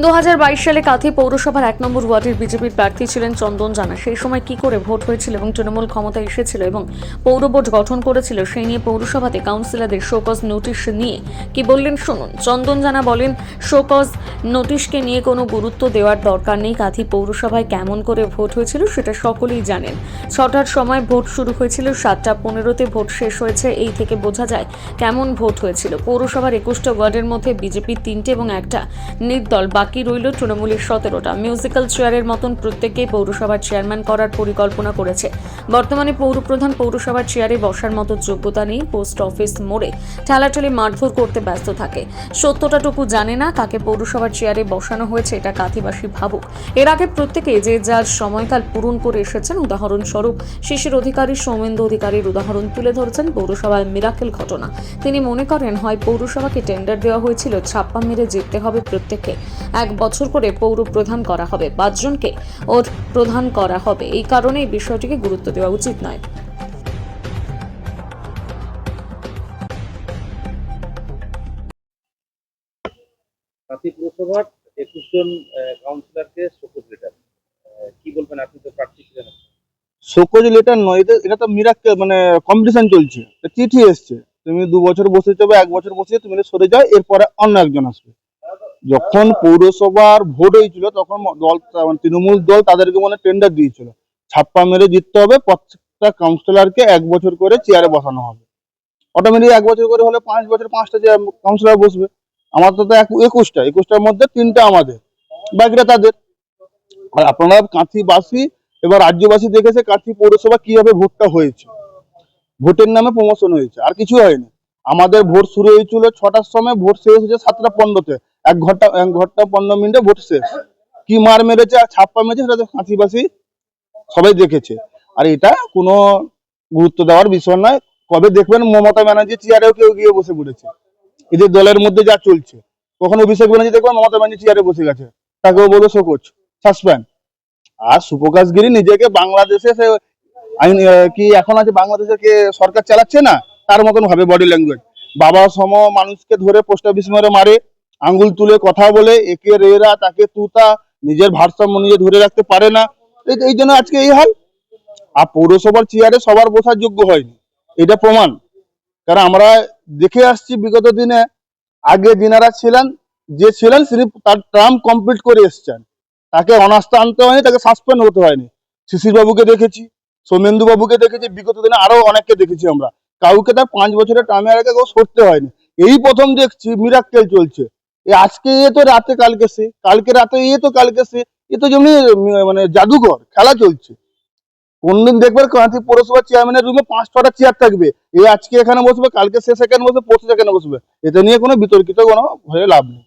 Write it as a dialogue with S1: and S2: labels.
S1: 2022 সালে কাঁথি পৌরসভার 1 নম্বর ওয়ার্ডের বিজেপির প্রার্থী ছিলেন চন্দন জানা। সেই সময় কি করে ভোট হয়েছিল এবং তৃণমূল ক্ষমতায় এসেছিল এবং পৌর বোর্ড গঠন করেছিল সেই নিয়ে পৌরসভাতে কাউন্সিলরদের শোকজ নোটিশ নিয়ে কি বললেন শুনুন। চন্দন জানা বলেন, শোকজ নোটিশকে নিয়ে কোনো গুরুত্ব দেওয়ার দরকার নেই। কাঁথি পৌরসভায় কেমন করে ভোট হয়েছিল সেটা সকলেই জানেন। 6টার সময় ভোট শুরু হয়েছিল, 7টা 15-তে ভোট শেষ হয়েছে। এই থেকে বোঝা যায় কেমন ভোট হয়েছিল। পৌরসভার 21টা ওয়ার্ডের মধ্যে বিজেপির 3টে এবং একটা নির্দল, বাকি রইল তৃণমূলের 17টা। মিউজিক্যাল চেয়ারের মতন প্রত্যেককেই পৌরসভার চেয়ারম্যান করার পরিকল্পনা করেছে। বর্তমানে পৌরপ্রধান পৌরসভার চেয়ারে বসার মতো যোগ্যতা নেই। পোস্ট অফিস মোড়ে ঠেলাঠেলি মারধর করতে ব্যস্ত থাকে। সত্যটাটুকু জানে না কাকে পৌরসভার চেয়ারে বসানো হয়েছে, এটা কাঁথিবাসী ভাবুক। এর আগে প্রত্যেকে যে যার সময়কাল পূরণ করে এসেছেন। উদাহরণস্বরূপ শিশির অধিকারী, সৌমেন্দু অধিকারীর উদাহরণ তুলে ধরেছেন পৌরসভার মিরাকেল ঘটনা। তিনি মনে করেন, হয় পৌরসভাকে টেন্ডার দেওয়া হয়েছিল, ছাপ্পা মেরে জিততে হবে প্রত্যেককে। 1 বছর করে পৌর প্রধান করা হবে, 5 জনকে ওর প্রধান করা হবে। এই কারণে এই বিষয়টিকে গুরুত্ব দেওয়া উচিত নয়।
S2: কাঁথি পুরসভার 21 জন কাউন্সিলরকে শোকজ লেটার, কি বলবেন? আপনি তো প্রার্থী ছিলেন।
S3: শোকজ লেটার নয়, এটা তো মিরাক্কেল, মানে কম্পিটিশন চলছে। চিঠি এসছে, তুমি 2 বছর বসেছো বা 1 বছর বসে তুমি সরে যাও, এরপরে অন্য একজন আসবে। যখন পৌরসভার ভোট হয়েছিল তখন দল, মানে তৃণমূল দল, তাদেরকে মানে টেন্ডার দিয়েছিল, ছাপ্পা মেরে জিততে হবে, প্রত্যেকটা কাউন্সিলরকে 1 বছর করে চেয়ারে বসানো হবে। অটোমেটিক 1 বছর করে হলে 5 বছর 5টা কাউন্সিলর বসবে। আমাদের তো 21টার মধ্যে 3টা আমাদের, বাকিটা তাদের। আর আপনারা কাঁথিবাসী এবার রাজ্যবাসী দেখেছে কাঁথি পৌরসভা কিভাবে ভোটটা হয়েছে। ভোটের নামে প্রমোশন হয়েছে, আর কিছু হয়নি। আমাদের ভোট শুরু হয়েছিল 6টার সময়, ভোট শেষ হয়েছে 7টা 15-তে। 1 ঘন্টা 15 মিনিটে ভোট শেষ। কি মার মেরেছে আর ছাপ্পা মেরেছে সেটা তো কাঁথিবাসী সবাই দেখেছে। আর এটা কোনো গুরুত্ব দেওয়ার বিষয় নয়। কবে দেখবেন মমতা ব্যানার্জি চেয়ারেও কেউ গিয়ে বসে পড়েছে। এদের দলের মধ্যে যা চলছে, কখন অভিষেক ব্যানার্জি দেখবেন মমতা ব্যানার্জি চেয়ারে বসে গেছে, তাকেও বলবো শোকজ, সাসপেন্ড। আর সুপ্রকাশ গিরি নিজেকে বাংলাদেশে আইন কি এখন আছে, বাংলাদেশে কে সরকার চালাচ্ছে না, তার মতন ভাবে বডি ল্যাঙ্গুয়েজ। বাবা সম মানুষকে ধরে পোস্ট অফিস মারে, আঙ্গুল তুলে কথা বলে, একে রেরা তাকে তুতা, নিজের ভারসাম্য নিজে ধরে রাখতে পারে না। এই জন্য আজকে এই হাল। আর পৌরসভার চেয়ারে সবার বসার যোগ্য হয়নি, এটা প্রমাণ। কারণ আমরা দেখে আসছি বিগত দিনে, আগে যিনারা ছিলেন, যে ছিলেন তিনি তার টার্ম কমপ্লিট করে এসছেন, তাকে অনাস্থা আনতে হয়নি, তাকে সাসপেন্ড হতে হয়নি। শিশির বাবুকে দেখেছি, সৌমেন্দু বাবুকে দেখেছি, বিগত দিনে আরো অনেককে দেখেছি আমরা। কাউকে তার 5 বছরের টার্মের আগে কেউ সরতে হয়নি। এই প্রথম দেখছি মিরাক্কেল চলছে। আজকে এ তো রাতে কালকে সে, কালকে রাতে এ তো কালকে সে, এ তো যেমনি মানে জাদুঘর খেলা চলছে। কোনদিন দেখবেন কাঁথি পৌরসভার চেয়ারম্যানের রুমে 5-6টা চেয়ার থাকবে, আজকে এখানে বসবে, কালকে সে সেখানে বসবে, পরশু সেখানে বসবে। এটা নিয়ে কোনো বিতর্কিত কোনো হয়ে লাভ নেই।